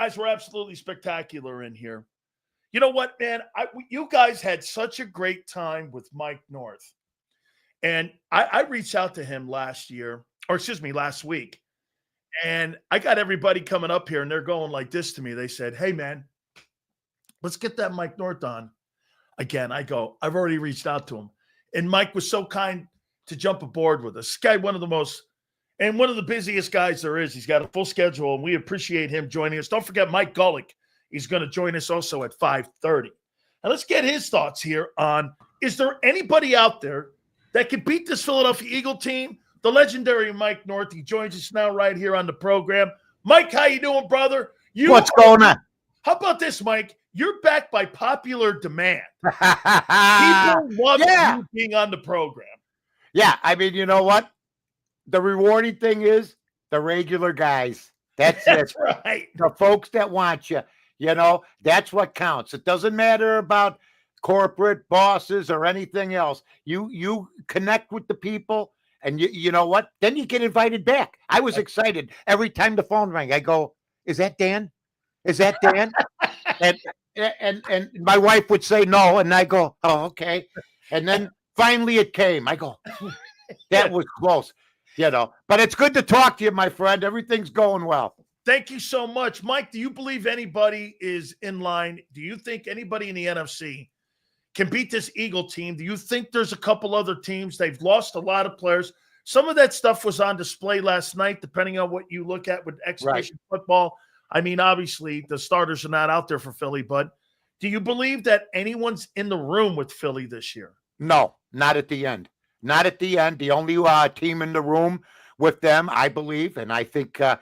Guys, we're absolutely spectacular in here. You know what, man? You guys had such a great time with Mike North. And I reached out to him last week. And I got everybody coming up here, and they're going like this to me. They said, hey, man, let's get that Mike North on. Again, I go, I've already reached out to him. And Mike was so kind to jump aboard with us. This guy, one of the busiest guys there is. He's got a full schedule, and we appreciate him joining us. Don't forget Mike Gullick. He's going to join us also at 5:30. And let's get his thoughts here on, is there anybody out there that can beat this Philadelphia Eagle team? The legendary Mike North. He joins us now right here on the program. Mike, how you doing, brother? What's going on? How about this, Mike? You're back by popular demand. People love you being on the program. Yeah, I mean, you know what? The rewarding thing is the regular guys. That's it. Right. The folks that want you. You know, that's what counts. It doesn't matter about corporate bosses or anything else. You connect with the people, and you know what? Then you get invited back. I was excited every time the phone rang. I go, "Is that Dan? Is that Dan?" and my wife would say no, and I go, "Oh, okay." And then finally it came. I go, "That was close." You know, but it's good to talk to you, my friend. Everything's going well. Thank you so much. Mike, do you believe anybody is in line? Do you think anybody in the NFC can beat this Eagle team? Do you think there's a couple other teams? They've lost a lot of players. Some of that stuff was on display last night, depending on what you look at with exhibition football. I mean, obviously, the starters are not out there for Philly, but do you believe that anyone's in the room with Philly this year? No, not at the end. Not at the end. The only team in the room with them, I believe, and I think, I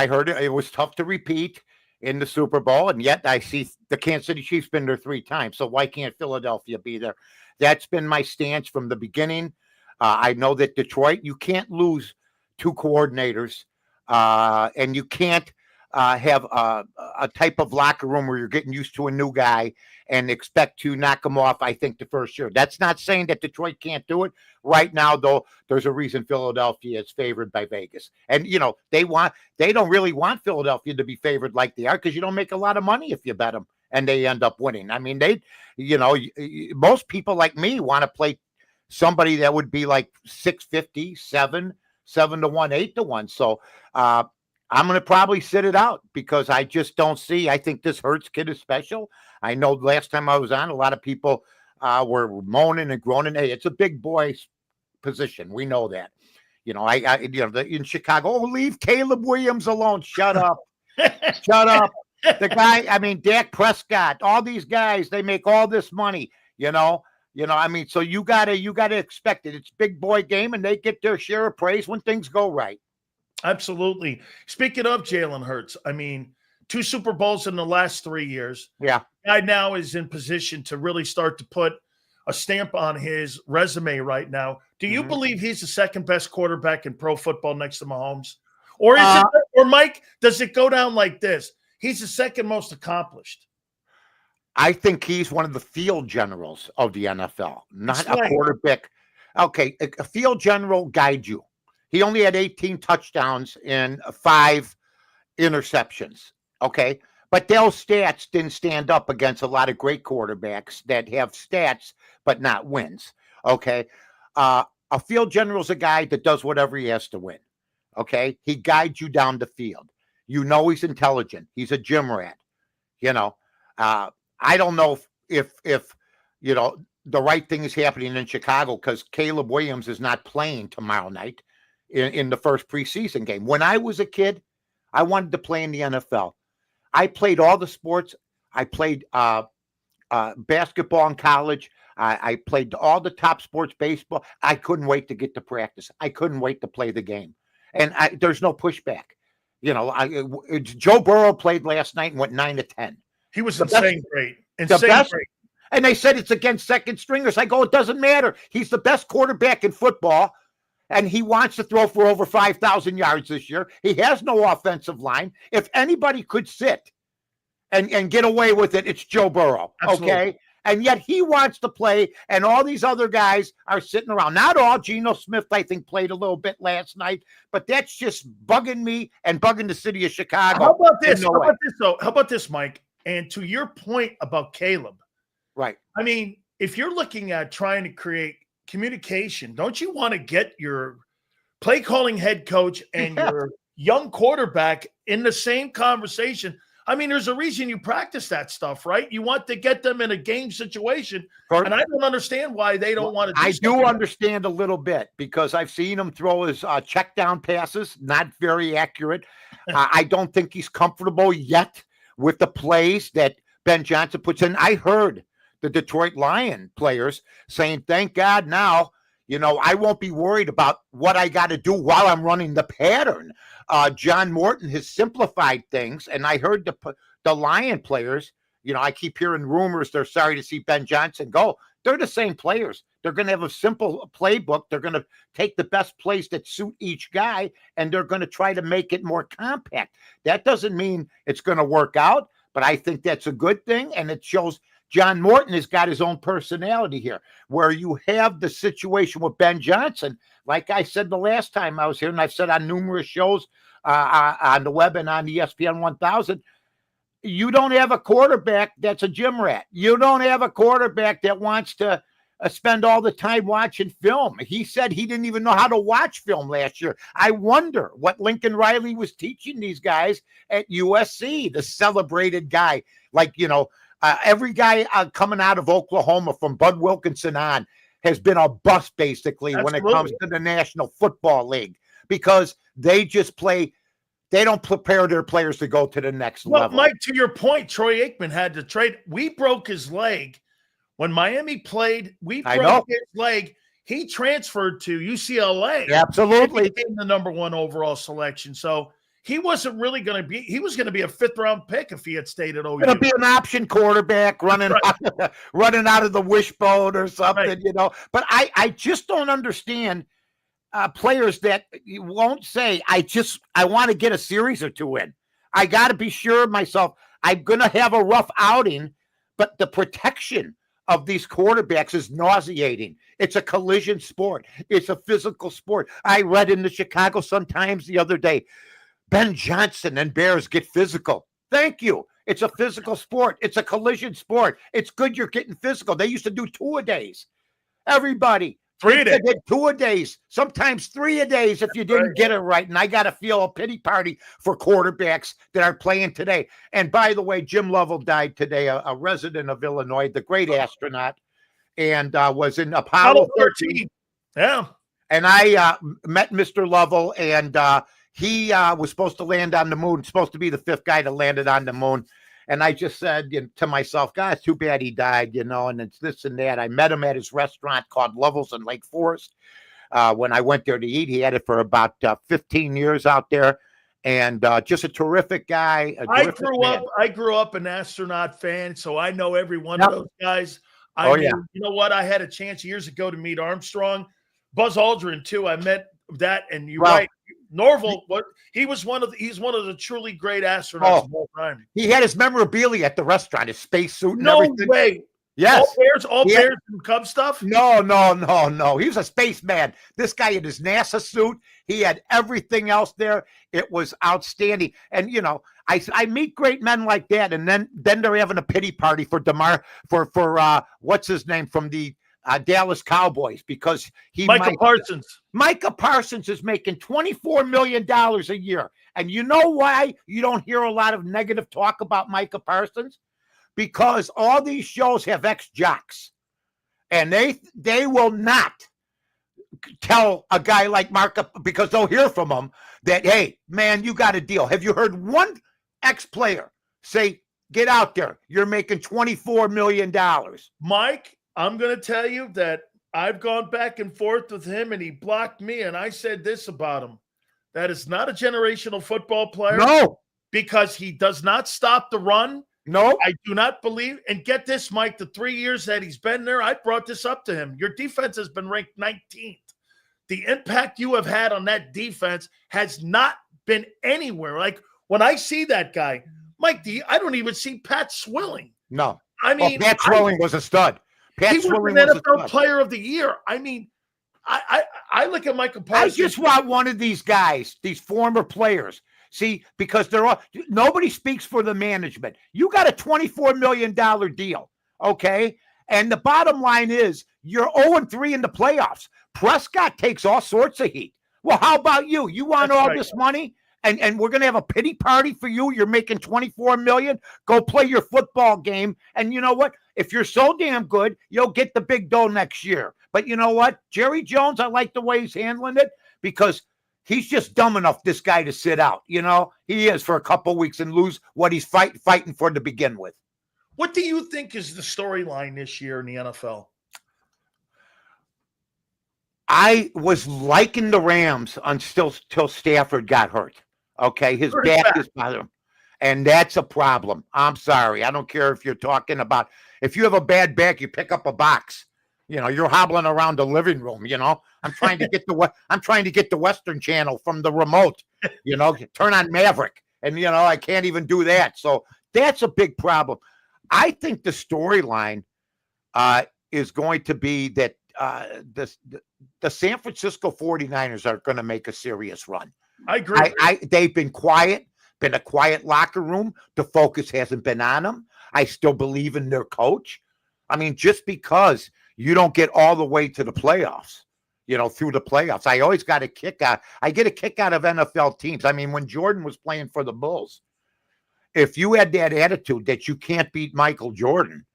heard it was tough to repeat in the Super Bowl, and yet I see the Kansas City Chiefs been there 3 times, so why can't Philadelphia be there? That's been my stance from the beginning. I know that Detroit, you can't lose 2 coordinators, and you can't have a type of locker room where you're getting used to a new guy and expect to knock him off, I think, the first year. That's not saying that Detroit can't do it. Right now, though, there's a reason Philadelphia is favored by Vegas. And, they don't really want Philadelphia to be favored like they are, because you don't make a lot of money if you bet them and they end up winning. I mean, most people like me want to play somebody that would be like 650, 7-1, 8-1. So, I'm going to probably sit it out because I just don't see. I think this Hurts kid is special. I know last time I was on, a lot of people were moaning and groaning. Hey, it's a big boy's position. We know that. In Chicago, leave Caleb Williams alone. Shut up. Shut up. The guy, Dak Prescott, all these guys, they make all this money, so you gotta expect it. It's big boy game, and they get their share of praise when things go right. Absolutely. Speaking of Jalen Hurts, 2 Super Bowls in the last 3 years. Yeah. Guy now is in position to really start to put a stamp on his resume right now. Do you believe he's the second best quarterback in pro football next to Mahomes? Or Mike, does it go down like this? He's the second most accomplished. I think he's one of the field generals of the NFL, not a quarterback. Okay, a field general guides you. He only had 18 touchdowns and 5 interceptions, okay? But those stats didn't stand up against a lot of great quarterbacks that have stats but not wins, okay? A field general is a guy that does whatever he has to win, okay? He guides you down the field. He's intelligent. He's a gym rat, I don't know if the right thing is happening in Chicago because Caleb Williams is not playing tomorrow night in the first preseason game. When I was a kid, I wanted to play in the NFL. I played all the sports. I played basketball in college. I played all the top sports, baseball. I couldn't wait to get to practice. I couldn't wait to play the game. And there's no pushback. Joe Burrow played last night and went 9-10. He was insane great. Insane great. And they said it's against second stringers. I go, it doesn't matter. He's the best quarterback in football. And he wants to throw for over 5,000 yards this year. He has no offensive line. If anybody could sit and get away with it, it's Joe Burrow. Absolutely. Okay? And yet he wants to play, and all these other guys are sitting around. Not all. Geno Smith, I think, played a little bit last night, but that's just bugging me and bugging the city of Chicago. How about this? How about this, Mike? And to your point about Caleb, right? I mean, if you're looking at trying to create communication, don't you want to get your play calling head coach and your young quarterback in the same conversation? I mean, there's a reason you practice that stuff, right? You want to get them in a game situation, and I don't understand why they don't want to. I do understand a little bit because I've seen him throw his check down passes, not very accurate. I don't think he's comfortable yet with the plays that Ben Johnson puts in. I heard the Detroit Lion players saying, "Thank God now, I won't be worried about what I got to do while I'm running the pattern." John Morton has simplified things, and I heard the Lion players, I keep hearing rumors they're sorry to see Ben Johnson go. They're the same players. They're going to have a simple playbook. They're going to take the best plays that suit each guy, and they're going to try to make it more compact. That doesn't mean it's going to work out, but I think that's a good thing, and it shows John Morton has got his own personality here, where you have the situation with Ben Johnson. Like I said the last time I was here, and I've said on numerous shows on the web and on ESPN 1000, you don't have a quarterback that's a gym rat. You don't have a quarterback that wants to spend all the time watching film. He said he didn't even know how to watch film last year. I wonder what Lincoln Riley was teaching these guys at USC, the celebrated guy. Like, every guy coming out of Oklahoma from Bud Wilkinson on has been a bust, basically, when it comes to the National Football League, because they just play. They don't prepare their players to go to the next level. Mike, to your point, Troy Aikman had to trade. We broke his leg when Miami played. We broke his leg. He transferred to UCLA. Absolutely. He became the #1 overall selection. So he wasn't really going to be – he was going to be a fifth-round pick if he had stayed at OU. Going to be an option quarterback running out of the wishbone or something, But I just don't understand players that won't say, I want to get a series or two in. I got to be sure of myself. I'm going to have a rough outing, but the protection of these quarterbacks is nauseating. It's a collision sport. It's a physical sport. I read in the Chicago Sun-Times the other day, Ben Johnson and Bears get physical. Thank you. It's a physical sport. It's a collision sport. It's good you're getting physical. They used to do 2-a-days. Everybody. 3-a-day. 2-a-days, sometimes 3-a-days if you didn't get it right. And I got to feel a pity party for quarterbacks that are playing today. And by the way, Jim Lovell died today, a resident of Illinois, the great astronaut, and was in Apollo 13. Yeah. And I met Mr. Lovell, and he was supposed to land on the moon, supposed to be the 5th guy to land it on the moon. And I just said to myself, God, it's too bad he died, and it's this and that. I met him at his restaurant called Lovell's in Lake Forest. When I went there to eat, he had it for about 15 years out there. And just a terrific guy. I grew up an astronaut fan, so I know every one of those guys. You know what? I had a chance years ago to meet Armstrong. Buzz Aldrin, too. I met that, and you're right. Norville, he's one of the truly great astronauts of all time. He had his memorabilia at the restaurant, his spacesuit and everything. No way. Yes. All Bears and Cub stuff? No. He was a spaceman. This guy had his NASA suit. He had everything else there. It was outstanding. And, I meet great men like that, and then they're having a pity party for what's his name from the Dallas Cowboys, because Micah Parsons. Micah Parsons is making $24 million a year. And you know why you don't hear a lot of negative talk about Micah Parsons? Because all these shows have ex-jocks. And they will not tell a guy like Micah, because they'll hear from him that, hey, man, you got a deal. Have you heard one ex-player say, get out there, you're making $24 million? Mike, I'm going to tell you that I've gone back and forth with him, and he blocked me, and I said this about him. That is not a generational football player. No. Because he does not stop the run. No. I do not believe. And get this, Mike, the 3 years that he's been there, I brought this up to him. Your defense has been ranked 19th. The impact you have had on that defense has not been anywhere. Like, when I see that guy, Mike, I don't even see Pat Swilling. No. I mean, Pat Swilling was a stud. Pat he was Swilling an was a NFL stud. Player of the Year. I mean, I look at Michael Parsons. I just want one of these guys, these former players. See, because they're all nobody speaks for the management. You got a $24 million deal, okay? And the bottom line is you're 0-3 in the playoffs. Prescott takes all sorts of heat. Well, how about you? You want all this money? And we're going to have a pity party for you. You're making $24 million. Go play your football game. And you know what? If you're so damn good, you'll get the big dough next year. But you know what? Jerry Jones, I like the way he's handling it because he's just dumb enough, this guy, to sit out. You know, he is for a couple weeks and lose what he's fighting for to begin with. What do you think is the storyline this year in the NFL? I was liking the Rams until Stafford got hurt. Okay, his back is bothering him, and that's a problem. I'm sorry. I don't care if you're talking about if you have a bad back, you pick up a box. You know, you're hobbling around the living room. You know, I'm trying to get the Western Channel from the remote. You know, turn on Maverick, and you know I can't even do that. So that's a big problem. I think the storyline is going to be that the San Francisco 49ers are going to make a serious run. I agree. They've been quiet, been a quiet locker room. The focus hasn't been on them. I still believe in their coach. I mean, just because you don't get all the way to the playoffs, you know, through the playoffs, I always got a kick out. I get a kick out of NFL teams. I mean, when Jordan was playing for the Bulls, if you had that attitude that you can't beat Michael Jordan,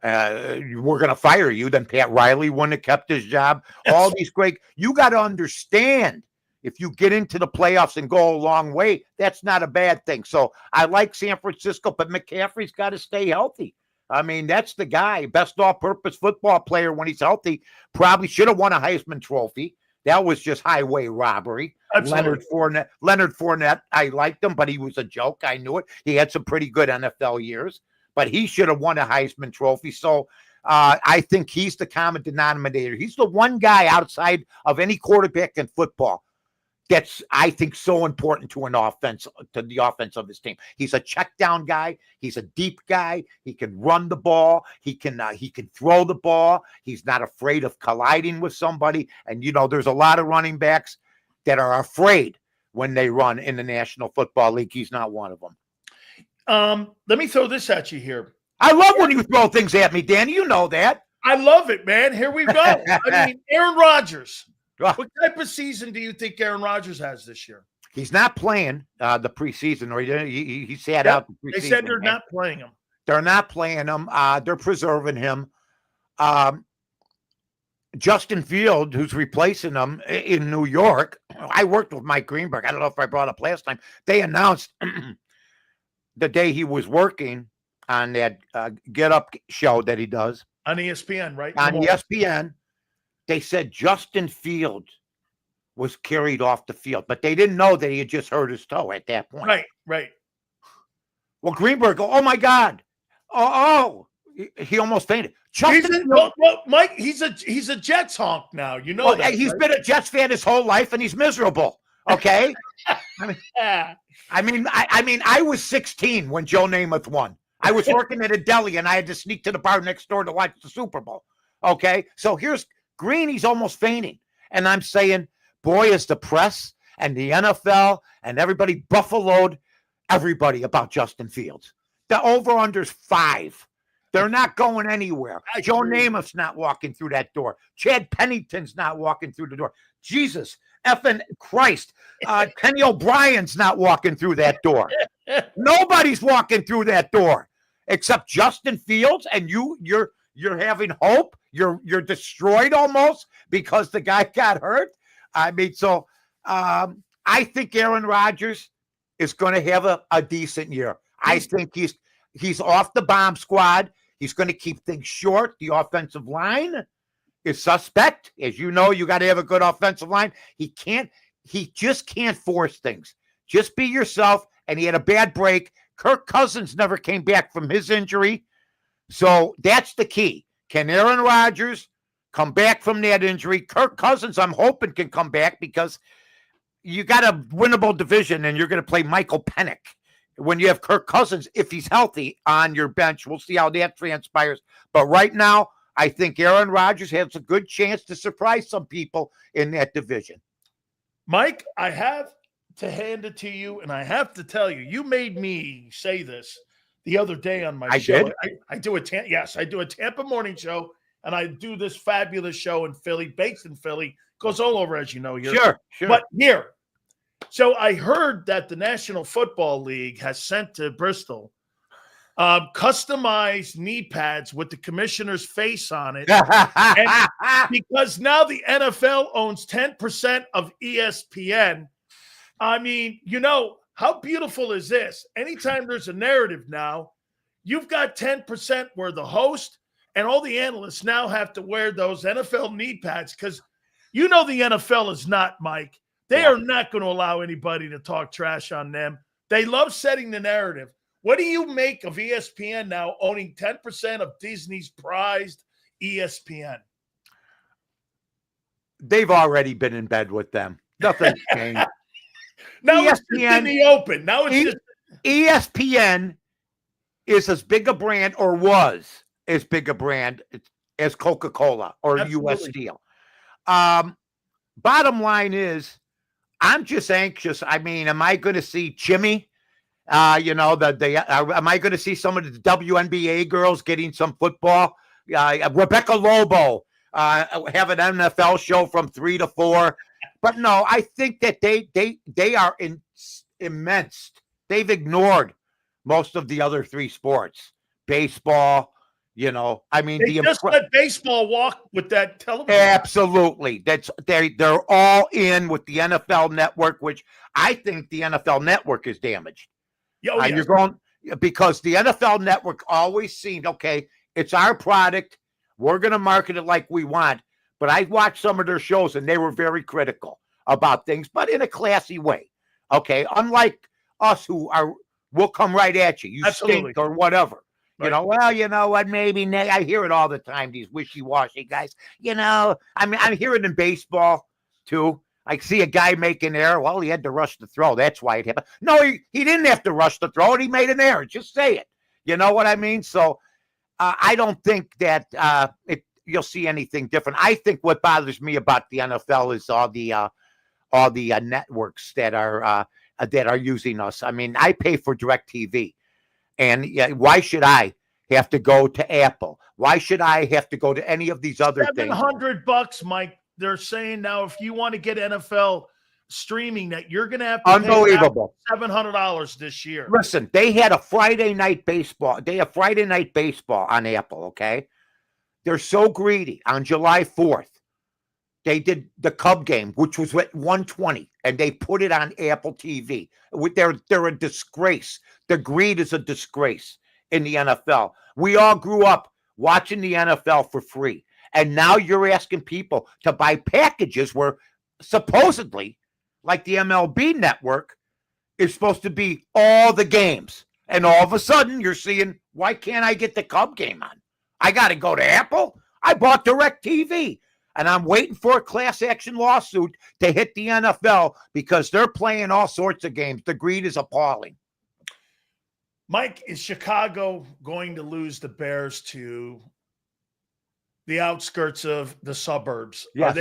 we're going to fire you, then Pat Riley wouldn't have kept his job. All these great, you got to understand, if you get into the playoffs and go a long way, that's not a bad thing. So I like San Francisco, but McCaffrey's got to stay healthy. I mean, that's the guy, best all-purpose football player when he's healthy. Probably should have won a Heisman Trophy. That was just highway robbery. Leonard Fournette, I liked him, but he was a joke. I knew it. He had some pretty good NFL years, but he should have won a Heisman Trophy. So I think he's the common denominator. He's the one guy outside of any quarterback in football that's, I think, so important to an offense, to the offense of his team. He's a check down guy. He's a deep guy. He can run the ball. He can throw the ball. He's not afraid of colliding with somebody. And, you know, there's a lot of running backs that are afraid when they run in the National Football League. He's not one of them. Let me throw this at you here. I love when you throw things at me, Danny. You know that. I love it, man. Here we go. I mean, Aaron Rodgers. What type of season do you think Aaron Rodgers has this year? He's not playing the preseason, or he sat out the preseason. They said they're not playing him. They're not playing him. They're preserving him. Justin Field, who's replacing him in New York. I worked with Mike Greenberg. I don't know if I brought up last time. They announced the day he was working on that Get Up show that he does. On ESPN, right? On ESPN. They said Justin Field was carried off the field, but they didn't know that he had just hurt his toe at that point. Right. Well, Greenberg, oh my God. He almost fainted. Mike, he's a Jets honk now. You know that. He's been a Jets fan his whole life, and he's miserable. Okay. I mean, I was 16 when Joe Namath won. I was working at a deli, and I had to sneak to the bar next door to watch the Super Bowl. Okay. So here's Green, he's almost fainting. And I'm saying, boy, is the press and the NFL and everybody buffaloed everybody about Justin Fields. The over-under's 5. They're not going anywhere. Joe Namath's not walking through that door. Chad Pennington's not walking through the door. Jesus effing Christ. Kenny O'Brien's not walking through that door. Nobody's walking through that door except Justin Fields, and you're having hope. You're destroyed almost because the guy got hurt. I mean, so I think Aaron Rodgers is going to have a decent year. I think he's off the bomb squad. He's going to keep things short. The offensive line is suspect. As you know, you got to have a good offensive line. He just can't force things. Just be yourself. And he had a bad break. Kirk Cousins never came back from his injury. So that's the key. Can Aaron Rodgers come back from that injury? Kirk Cousins, I'm hoping, can come back because you got a winnable division and you're going to play Michael Penix when you have Kirk Cousins, if he's healthy, on your bench. We'll see how that transpires. But right now, I think Aaron Rodgers has a good chance to surprise some people in that division. Mike, I have to hand it to you, and I have to tell you, you made me say this the other day on my show. Did? I do a Tampa morning show, and I do this fabulous show in Philly, based in Philly. Goes all over, as you know, here. Sure. But here, so I heard that the National Football League has sent to Bristol customized knee pads with the commissioner's face on it. And because now the NFL owns 10% of ESPN, I mean, how beautiful is this? Anytime there's a narrative now, you've got 10% where the host and all the analysts now have to wear those NFL knee pads because the NFL is not, Mike. They are not going to allow anybody to talk trash on them. They love setting the narrative. What do you make of ESPN now owning 10% of Disney's prized ESPN? They've already been in bed with them. Nothing's changed. Now ESPN, it's just in the open. Now it's just ESPN is as big a brand, or was as big a brand, as Coca-Cola or Absolutely. U.S. Steel. Bottom line is, I'm just anxious. I mean, am I going to see Jimmy? Am I going to see some of the WNBA girls getting some football? Rebecca Lobo have an NFL show from 3 to 4. But no, I think that they are immense. They've ignored most of the other 3 sports. Baseball, they just let baseball walk with that television. Absolutely. They're all in with the NFL Network, which I think the NFL Network is damaged. You're going, because the NFL Network always seemed, okay, it's our product. We're going to market it like we want. But I watched some of their shows and they were very critical about things, but in a classy way. Okay. Unlike us we'll come right at you. You Absolutely. stink or whatever. Right. Well, you know what? Maybe I hear it all the time. These wishy-washy guys. I'm hearing in baseball too. I see a guy make an error. Well, he had to rush the throw. That's why it happened. No, he didn't have to rush the throw, and he made an error. Just say it. You know what I mean? So I don't think that you'll see anything different. I think what bothers me about the NFL is all the networks that are using us. I mean, I pay for DirecTV. And why should I have to go to Apple? Why should I have to go to any of these other things? $700, Mike. They're saying now if you want to get NFL streaming, that you're going to have to unbelievable pay $700 this year. Listen, they had a Friday night baseball. They have Friday night baseball on Apple. Okay, they're so greedy. On July 4th, they did the Cub game, which was at 1:20, and they put it on Apple TV. They're a disgrace. The greed is a disgrace in the NFL. We all grew up watching the NFL for free. And now you're asking people to buy packages where supposedly, like the MLB network, is supposed to be all the games. And all of a sudden you're seeing, why can't I get the Cub game on? I got to go to Apple. I bought DirecTV. And I'm waiting for a class action lawsuit to hit the NFL because they're playing all sorts of games. The greed is appalling. Mike, is Chicago going to lose the Bears to the outskirts of the suburbs? Yes.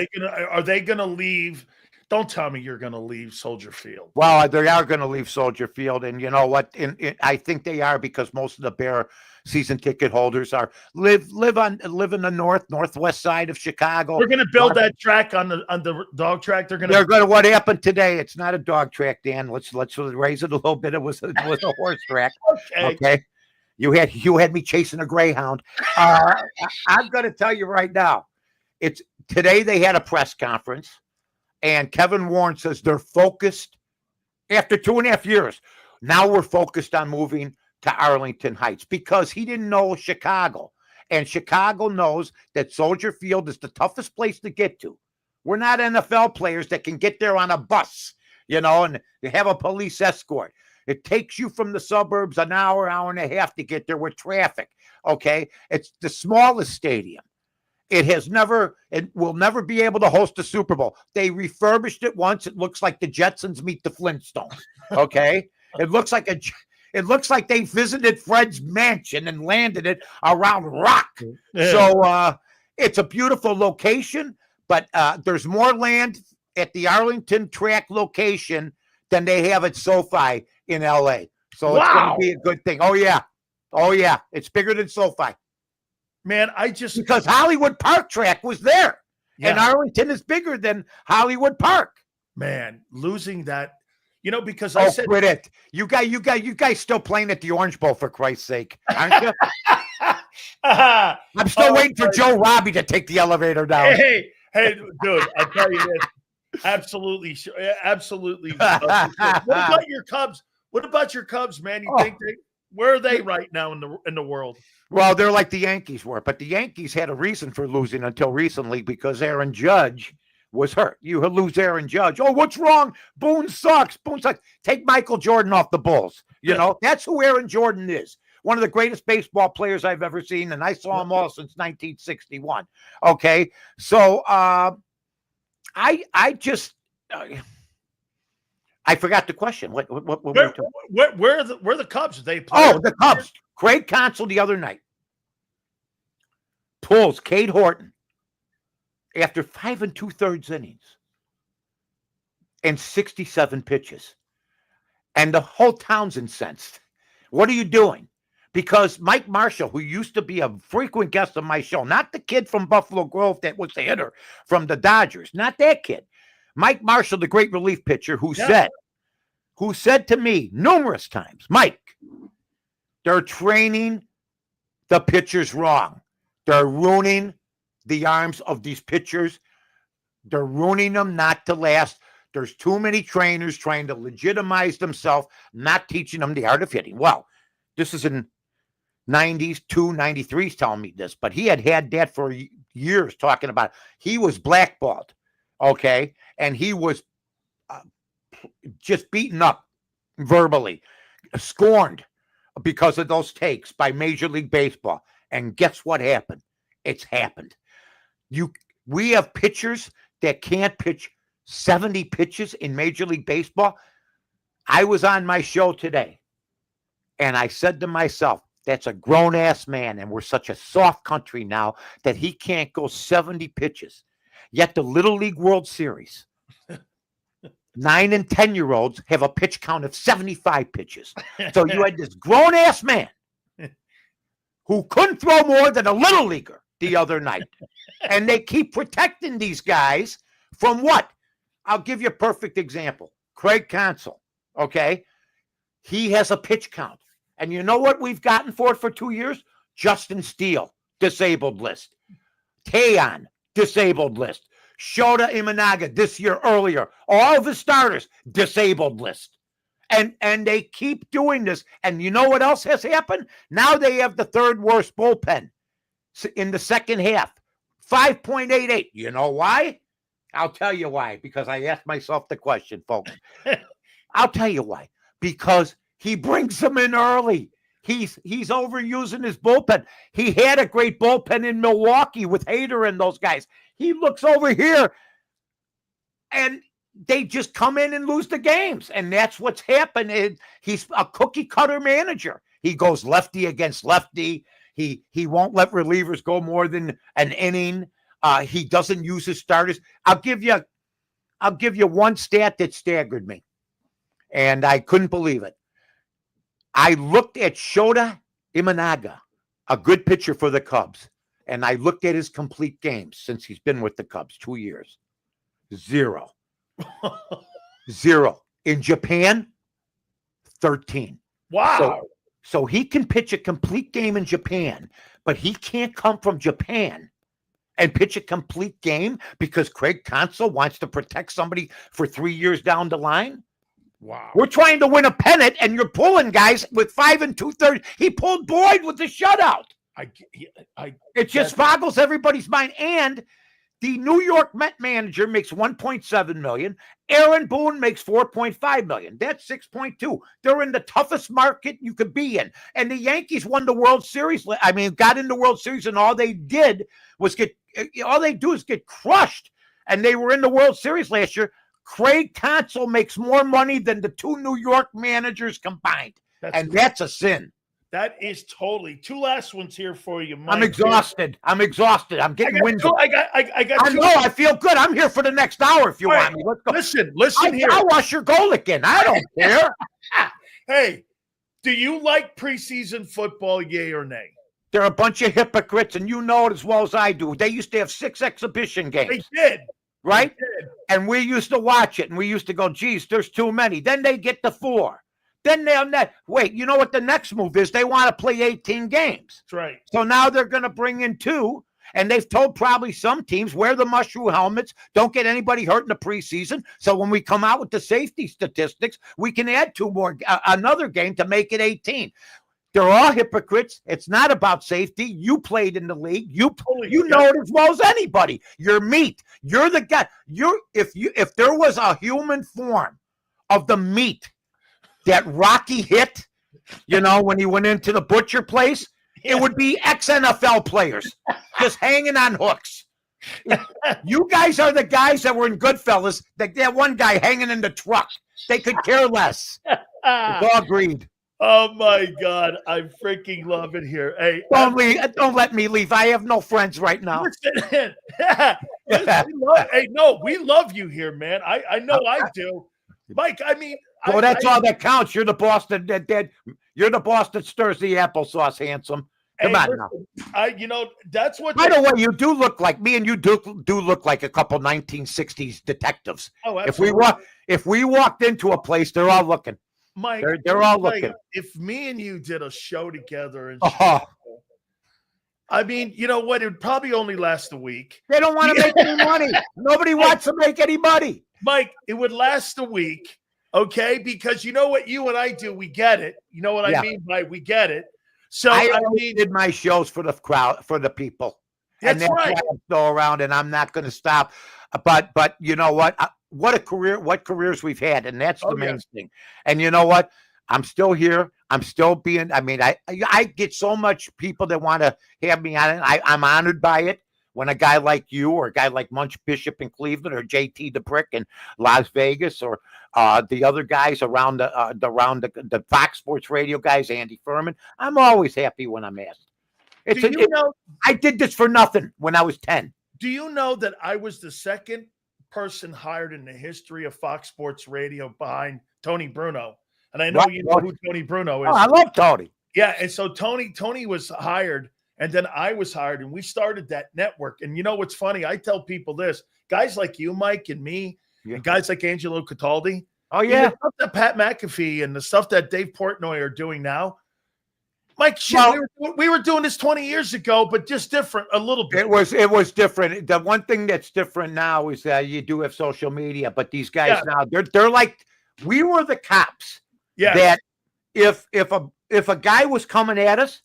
Are they gonna leave? Don't tell me you're gonna leave Soldier Field. Well, they are going to leave Soldier Field, and you know what? I think they are, because most of the Bear season ticket holders live in the northwest side of Chicago. We're going to build that track on the dog track. They're going to. What happened today? It's not a dog track, Dan. Let's raise it a little bit. It was a horse track. Okay. You had me chasing a greyhound. I'm going to tell you right now. Today they had a press conference, and Kevin Warren says they're focused after 2.5 years. Now we're focused on moving to Arlington Heights, because he didn't know Chicago, and Chicago knows that Soldier Field is the toughest place to get to. We're not NFL players that can get there on a bus, and they have a police escort. It takes you from the suburbs an hour and a half to get there with traffic. Okay. It's the smallest stadium. It will never be able to host a Super Bowl. They refurbished it once. It looks like the Jetsons meet the Flintstones. Okay. It looks like It looks like they visited Fred's mansion and landed it around rock. Yeah. So it's a beautiful location, but there's more land at the Arlington track location than they have at SoFi in LA. So it's going to be a good thing. Oh, yeah. Oh, yeah. It's bigger than SoFi. Man, because Hollywood Park track was there. Yeah. And Arlington is bigger than Hollywood Park. Man, losing that, because I said, quit it. You guys still playing at the Orange Bowl, for Christ's sake, aren't you? I'm still waiting for Joe Robbie to take the elevator down. Hey, dude, I'll tell you this. Absolutely. What about your Cubs? What about your Cubs, man? You think where are they right now in the world? Well, they're like the Yankees were, but the Yankees had a reason for losing until recently because Aaron Judge was hurt. You lose Aaron Judge. Oh, what's wrong? Boone sucks. Take Michael Jordan off the Bulls. That's who Aaron Jordan is. One of the greatest baseball players I've ever seen, and I saw them all since 1961. Okay, so I forgot the question. What where are the Cubs? They play? Oh, the Cubs. Craig Counsell the other night pulls Cade Horton after 5 2/3 innings and 67 pitches. And the whole town's incensed. What are you doing? Because Mike Marshall, who used to be a frequent guest on my show, not the kid from Buffalo Grove that was the hitter from the Dodgers, not that kid. Mike Marshall, the great relief pitcher, who said to me numerous times, Mike, they're training the pitchers wrong. They're ruining the arms of these pitchers. They're ruining them not to last. There's too many trainers trying to legitimize themselves, not teaching them the art of hitting. Well, this is in 90s, 93's telling me this, but he had that for years talking about it. He was blackballed, okay? And he was just beaten up verbally, scorned because of those takes by Major League Baseball. And guess what happened? It's happened. We have pitchers that can't pitch 70 pitches in Major League Baseball. I was on my show today, and I said to myself, that's a grown-ass man, and we're such a soft country now that he can't go 70 pitches. Yet the Little League World Series, 9 and 10-year-olds have a pitch count of 75 pitches. So you had this grown-ass man who couldn't throw more than a little leaguer the other night. And they keep protecting these guys from what? I'll give you a perfect example. Craig Counsell, okay? He has a pitch count. And you know what we've gotten for it for 2 years? Justin Steele, disabled list. Tayon, disabled list. Shota Imanaga this year earlier. All of his starters, disabled list. And they keep doing this. And you know what else has happened? Now they have the third worst bullpen in the second half. 5.88. You know why? I'll tell you why. Because I asked myself the question, folks. I'll tell you why. Because he brings them in early. He's overusing his bullpen. He had a great bullpen in Milwaukee with Hader and those guys. He looks over here, and they just come in and lose the games. And that's what's happened. He's a cookie-cutter manager. He goes lefty against lefty. He won't let relievers go more than an inning. He doesn't use his starters. I'll give you one stat that staggered me, and I couldn't believe it. I looked at Shota Imanaga, a good pitcher for the Cubs, and I looked at his complete games since he's been with the Cubs, 2 years. 0. 0. In Japan, 13. Wow. So he can pitch a complete game in Japan, but he can't come from Japan and pitch a complete game because Craig Counsell wants to protect somebody for 3 years down the line. Wow. We're trying to win a pennant, and you're pulling guys with 5 2/3. He pulled Boyd with the shutout. It just boggles everybody's mind. And the New York Met manager makes $1.7 million. Aaron Boone makes $4.5 million. That's 6.2. They're in the toughest market you could be in. And the Yankees won the World Series. Got in the World Series, and all they do is get crushed. And they were in the World Series last year. Craig Counsell makes more money than the two New York managers combined. and that's a sin. That is totally. Two last ones here for you, Mike. I'm exhausted. I'm getting winded. I got two. know. I feel good. I'm here for the next hour if you want me. Let's go. Listen here. I'll wash your goal again. I don't care. Hey, do you like preseason football, yay or nay? They're a bunch of hypocrites, and you know it as well as I do. They used to have 6 exhibition games. They did. Right? They did. And we used to watch it, and we used to go, geez, there's too many. Then they get to 4. Then they'll wait, you know what the next move is? They want to play 18 games. That's right. So now they're going to bring in 2, and they've told probably some teams, wear the mushroom helmets, don't get anybody hurt in the preseason. So when we come out with the safety statistics, we can add 2 more, another game to make it 18. They're all hypocrites. It's not about safety. You played in the league. You know it as well as anybody. You're meat. You're the guy. If there was a human form of the meat that Rocky hit, when he went into the butcher place, it would be ex-NFL players just hanging on hooks. You guys are the guys that were in Goodfellas. That one guy hanging in the truck. They could care less. It's all greed. Oh my God, I freaking love it here. Hey, don't let me leave. I have no friends right now. Listen, we love you here, man. I know I do, Mike. I mean, well, that's all that counts. You're the boss you're the boss that stirs the applesauce, handsome. Come on now. That's what. By the way, you do look like me, and you do look like a couple 1960s detectives. Oh, absolutely. If we walked into a place, they're all looking. Mike, they're all looking. If me and you did a show together, and I mean, you know what? It would probably only last a week. They don't want to make any money. Nobody wants to make any money. Mike, it would last a week, okay? Because you know what you and I do, we get it. You know what I mean by we get it. So I did my shows for the crowd, for the people. That's right. Why I'm still around, and I'm not going to stop. But you know what? What careers we've had, and that's the main thing. And you know what? I'm still here. I'm still being. I mean, I get so much people that want to have me on it. I'm honored by it. When a guy like you, or a guy like Munch Bishop in Cleveland, or JT the Brick in Las Vegas, or the other guys around the Fox Sports Radio guys, Andy Furman, I'm always happy when I'm asked. I did this for nothing when I was 10. Do you know that I was the second person hired in the history of Fox Sports Radio behind Tony Bruno? And I know you know who Tony Bruno is. Oh, I love Tony. Yeah, and so Tony was hired, and then I was hired, and we started that network. And you know what's funny? I tell people this. Guys like you, Mike, and me, and guys like Angelo Cataldi. Oh, yeah. The stuff that Pat McAfee and the stuff that Dave Portnoy are doing now. Mike, we were doing this 20 years ago, but just different a little bit. It was different. The one thing that's different now is that you do have social media, but these guys now, they're like, we were the cops. Yeah. That if a guy was coming at us,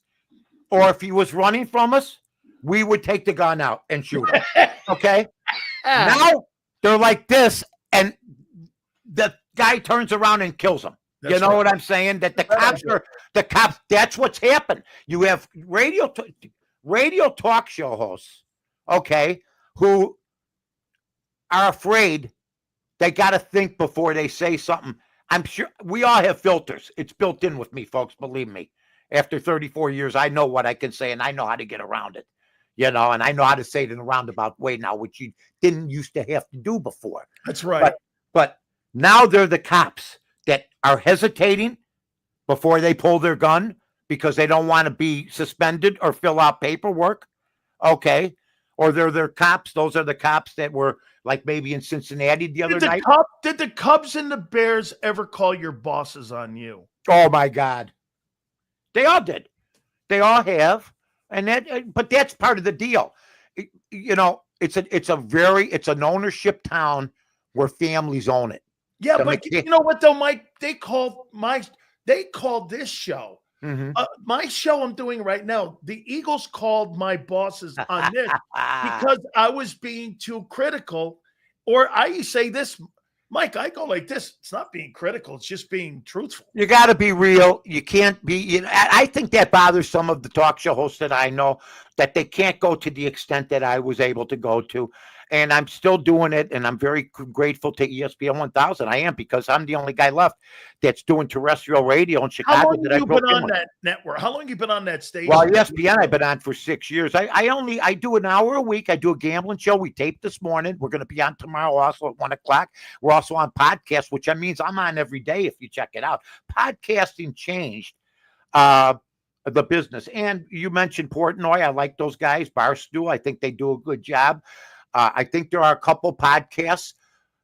or if he was running from us, we would take the gun out and shoot him. Okay? Now they're like this, and the guy turns around and kills him. You know what I'm saying? That the cops, that's what's happened. You have radio talk show hosts, okay, who are afraid. They got to think before they say something. I'm sure we all have filters. It's built in with me, folks. Believe me. After 34 years, I know what I can say, and I know how to get around it, and I know how to say it in a roundabout way now, which you didn't used to have to do before. That's right. But now they're the cops that are hesitating before they pull their gun because they don't want to be suspended or fill out paperwork, okay? Or they're cops. Those are the cops that were like maybe in Cincinnati the other night. Did the Cubs and the Bears ever call your bosses on you? Oh, my God. They all did. They all have. But that's part of the deal. It's an ownership town where families own it. Yeah, but you know what though, Mike? They called this show. Mm-hmm. My show I'm doing right now, the Eagles called my bosses on this because I was being too critical. Or I say this, Mike, I go like this. It's not being critical. It's just being truthful. You got to be real. You can't be. I think that bothers some of the talk show hosts that I know, that they can't go to the extent that I was able to go to. and I'm still doing it, and I'm very grateful to ESPN 1000. I am, because I'm the only guy left that's doing terrestrial radio in How Chicago long that have I you broke been in on with. that network? How long have you been on that station? Well, ESPN, I've been on for 6 years. I do an hour a week. I do a gambling show. We taped this morning. We're going to be on tomorrow also at 1 o'clock. We're also on podcast, which means I'm on every day if you check it out. Podcasting changed the business. And you mentioned Portnoy. I like those guys. Barstool, I think they do a good job. I think there are a couple podcasts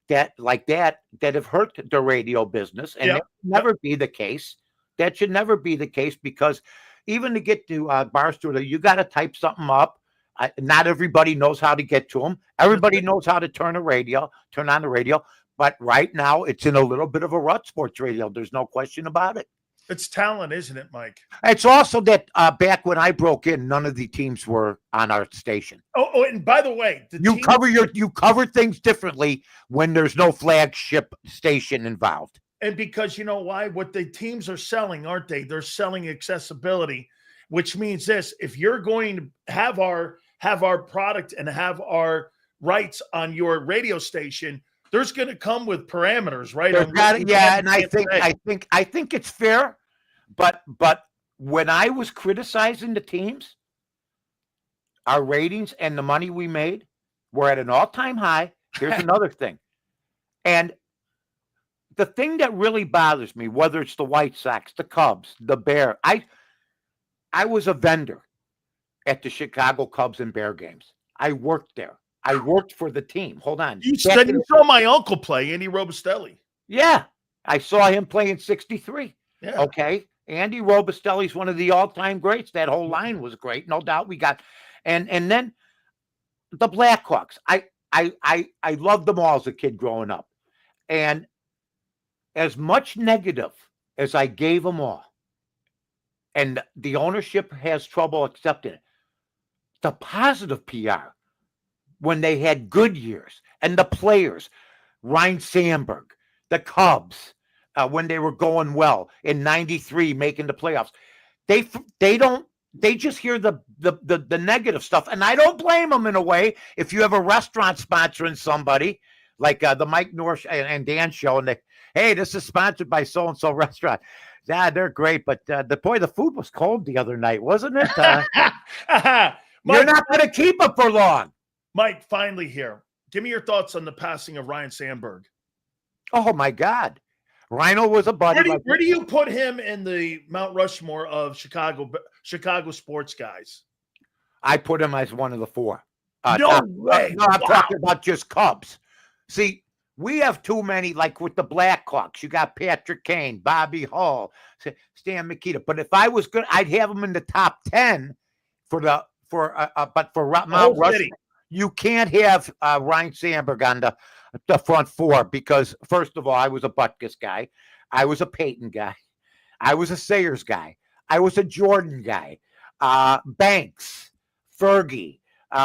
that have hurt the radio business, and that should never be the case. That should never be the case, because even to get to Barstool, you got to type something up. Not everybody knows how to get to them. Everybody knows how to turn on the radio. But right now, it's in a little bit of a rut, sports radio. There's no question about it. It's talent, isn't it, Mike? It's also that back when I broke in, none of the teams were on our station. Oh, and by the way, you cover things differently when there's no flagship station involved. And because you know why? What the teams are selling, aren't they? They're selling accessibility, which means this: if you're going to have our product and have our rights on your radio station, there's going to come with parameters, right? And I think it's fair, but when I was criticizing the teams, our ratings and the money we made were at an all-time high. Here's another thing, and the thing that really bothers me, whether it's the White Sox, the Cubs, the Bear, I was a vendor at the Chicago Cubs and Bear games. I worked there. I worked for the team. Hold on. You saw my uncle play, Andy Robustelli. Yeah. I saw him play in 63. Yeah. Okay. Andy Robustelli's one of the all-time greats. That whole line was great. No doubt. We got and then the Blackhawks. I loved them all as a kid growing up. And as much negative as I gave them all, and the ownership has trouble accepting it, the positive PR, when they had good years, and the players, Ryan Sandberg, the Cubs, when they were going well in 93, making the playoffs, they just hear the negative stuff. And I don't blame them in a way. If you have a restaurant sponsoring somebody like the Mike North and Dan show, and hey, this is sponsored by so-and-so restaurant. Yeah, they're great. But the food was cold the other night, wasn't it? You're not going to keep it for long. Mike, finally here. Give me your thoughts on the passing of Ryan Sandberg. Oh, my God. Rhino was a buddy. Where do you put him in the Mount Rushmore of Chicago sports guys? I put him as one of the four. No way. No, I'm talking about just Cubs. See, we have too many, like with the Blackhawks. You got Patrick Kane, Bobby Hull, Stan Mikita. But if I was good, I'd have him in the top 10 but for Mount Rushmore. You can't have Ryan Sandberg on the front four because, first of all, I was a Butkus guy. I was a Peyton guy. I was a Sayers guy. I was a Jordan guy. Banks, Fergie.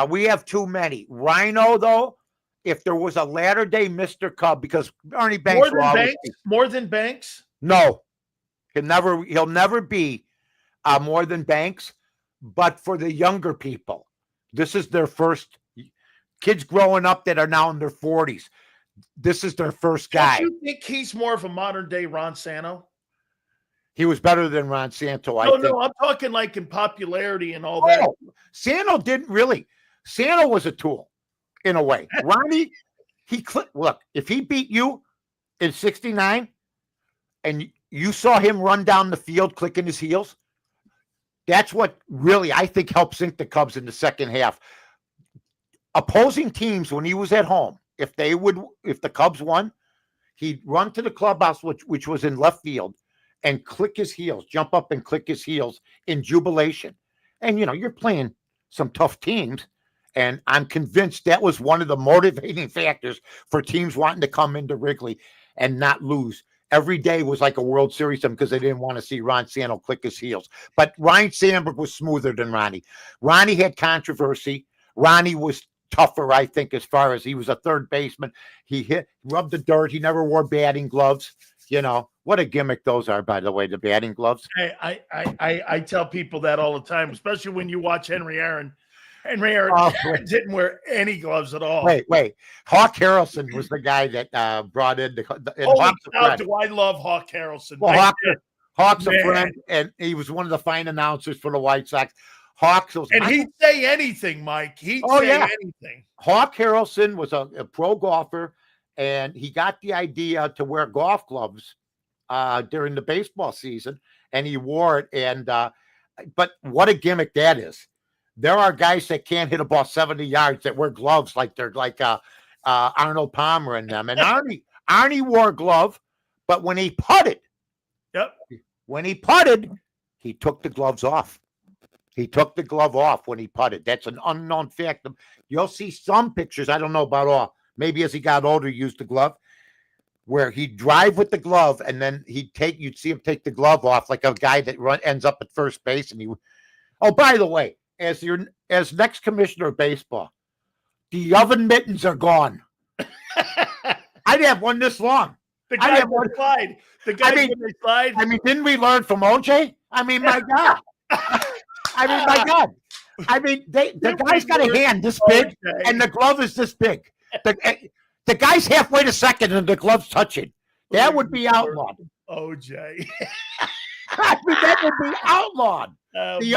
We have too many. Rhino, though, if there was a latter-day Mr. Cub, because Ernie Banks more than Banks? No. He'll never be more than Banks, but for the younger people, this is their first kids growing up that are now in their 40s. This is their first guy. Do you think he's more of a modern-day Ron Santo? He was better than Ron Santo, I think. No, I'm talking like in popularity and all that. Santo didn't really. Santo was a tool, in a way. Ronnie, look, if he beat you in 69 and you saw him run down the field clicking his heels, that's what really, I think, helped sink the Cubs in the second half. Opposing teams, when he was at home, if the Cubs won, he'd run to the clubhouse, which was in left field, and click his heels, jump up and click his heels in jubilation. And, you're playing some tough teams, and I'm convinced that was one of the motivating factors for teams wanting to come into Wrigley and not lose. Every day was like a World Series because they didn't want to see Ron Santo click his heels. But Ryan Sandberg was smoother than Ronnie. Ronnie had controversy. Ronnie was tougher, I think, as far as he was a third baseman. He rubbed the dirt. He never wore batting gloves. What a gimmick those are, by the way, the batting gloves. Hey, I tell people that all the time, especially when you watch Henry Aaron. And Aaron didn't wear any gloves at all. Wait. Hawk Harrelson was the guy that brought in the Holy cow, do I love Hawk Harrelson. Well, Hawk's a friend, and he was one of the fine announcers for the White Sox. And he'd say anything, Mike. He'd say anything. Hawk Harrelson was a pro golfer, and he got the idea to wear golf gloves during the baseball season, and he wore it. And but what a gimmick that is! There are guys that can't hit a ball 70 yards that wear gloves like they're like Arnold Palmer and them. And Arnie wore a glove, but when he putted, he took the gloves off. He took the glove off when he putted. That's an unknown fact. You'll see some pictures. I don't know about all. Maybe as he got older, he used the glove, where he'd drive with the glove, and then you'd see him take the glove off like a guy that ends up at first base. And by the way, as next commissioner of baseball, the oven mittens are gone. I'd have one this long. The guy who slide. The guy who slide. I mean, didn't we learn from OJ? I mean, my God. My God. I mean, the guy's got a hand this big, and the glove is this big. The guy's halfway to second, and the glove's touching. That would be outlawed. OJ. I mean, that would be outlawed. The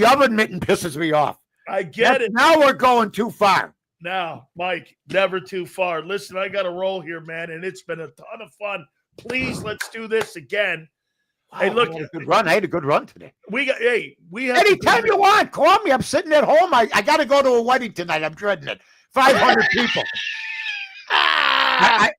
oven mitten pisses me off. I get it. Now we're going too far. Now, Mike, never too far. Listen, I got to roll here, man, and it's been a ton of fun. Please, let's do this again. Wow, hey, look, I had a good run today. We have anytime you want. Call me. I'm sitting at home. I got to go to a wedding tonight. I'm dreading it. 500 people. I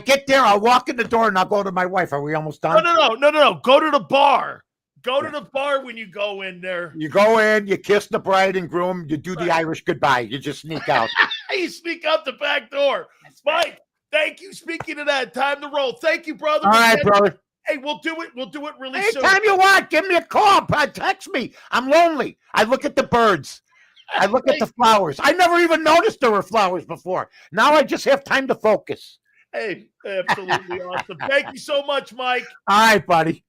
get there. I'll walk in the door and I'll go to my wife. Are we almost done? No. Go to the bar. Go to the bar when you go in there. You go in. You kiss the bride and groom. You do the Irish goodbye. You just sneak out. You sneak out the back door. Mike, thank you. Speaking of that, time to roll. Thank you, brother. All right, brother. Hey, we'll do it. We'll do it really soon. Anytime you want, give me a call. Text me. I'm lonely. I look at the birds. I look at the flowers. I never even noticed there were flowers before. Now I just have time to focus. Hey, absolutely awesome. Thank you so much, Mike. All right, buddy.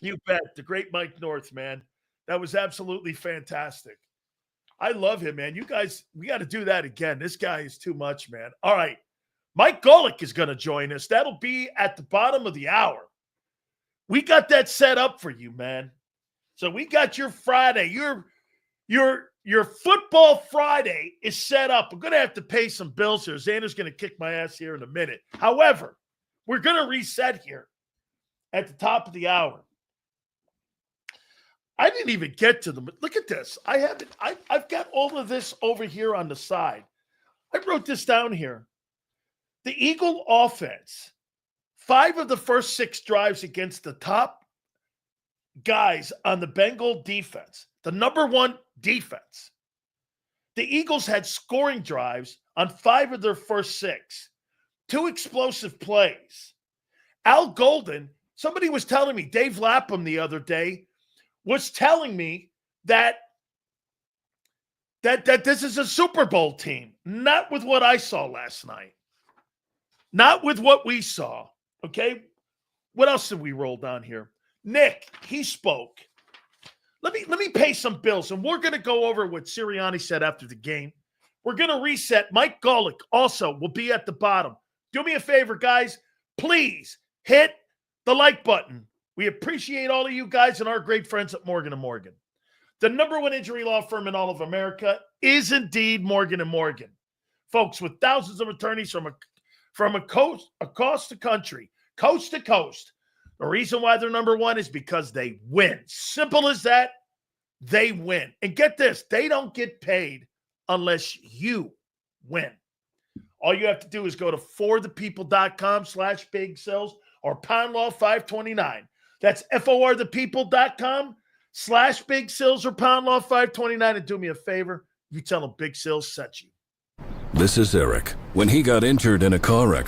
You bet. The great Mike North, man. That was absolutely fantastic. I love him, man. You guys, we got to do that again. This guy is too much, man. All right. Mike Golick is going to join us. That'll be at the bottom of the hour. We got that set up for you, man. So we got your Friday. Your football Friday is set up. I'm going to have to pay some bills here. Xander's going to kick my ass here in a minute. However, we're going to reset here at the top of the hour. I didn't even get to them. Look at this. I've got all of this over here on the side. I wrote this down here. The Eagle offense, 5 of the first 6 drives against the top guys on the Bengal defense, the number 1 defense. The Eagles had scoring drives on 5 of their first 6, 2 explosive plays. Al Golden, somebody was telling me, Dave Lapham the other day, was telling me that this is a Super Bowl team. Not with what I saw last night. Not with what we saw. Okay? What else did we roll down here? Nick, he spoke. Let me pay some bills, and we're going to go over what Sirianni said after the game. We're going to reset. Mike Golick also will be at the bottom. Do me a favor, guys. Please hit the like button. We appreciate all of you guys and our great friends at Morgan & Morgan. The number 1 injury law firm in all of America is indeed Morgan & Morgan. Folks, with thousands of attorneys from across the country, coast to coast. The reason why they're number 1 is because they win. Simple as that. They win. And get this, they don't get paid unless you win. All you have to do is go to forthepeople.com/big sales or pound law 529. That's forthepeople.com/big sales or pound law 529. And do me a favor, you tell them Big Sales sent you. This is Eric. When he got injured in a car wreck,